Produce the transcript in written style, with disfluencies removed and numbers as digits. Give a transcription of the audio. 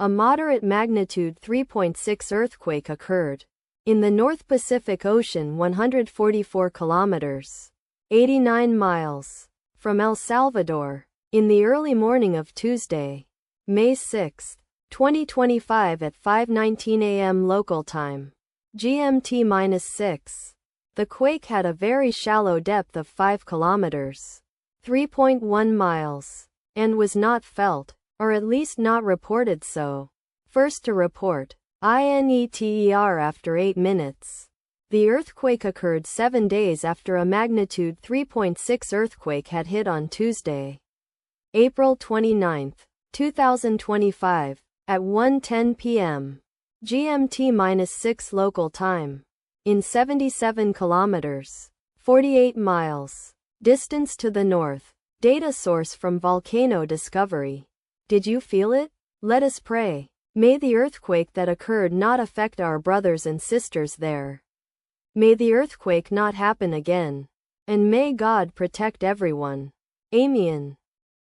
A moderate magnitude 3.6 earthquake occurred in the North Pacific Ocean 144 kilometers, 89 miles from El Salvador in the early morning of Tuesday, May 6, 2025 at 5:19 a.m. local time, GMT-6. The quake had a very shallow depth of 5 kilometers, 3.1 miles, and was not felt, or at least not reported so. First to report, INETER after 8 minutes. The earthquake occurred 7 days after a magnitude 3.6 earthquake had hit on Tuesday, April 29, 2025, at 1:10 p.m. GMT-6 local time, in 77 kilometers, 48 miles, distance to the north. Data source from Volcano Discovery. Did you feel it? Let us pray. May the earthquake that occurred not affect our brothers and sisters there. May the earthquake not happen again. And may God protect everyone. Amen.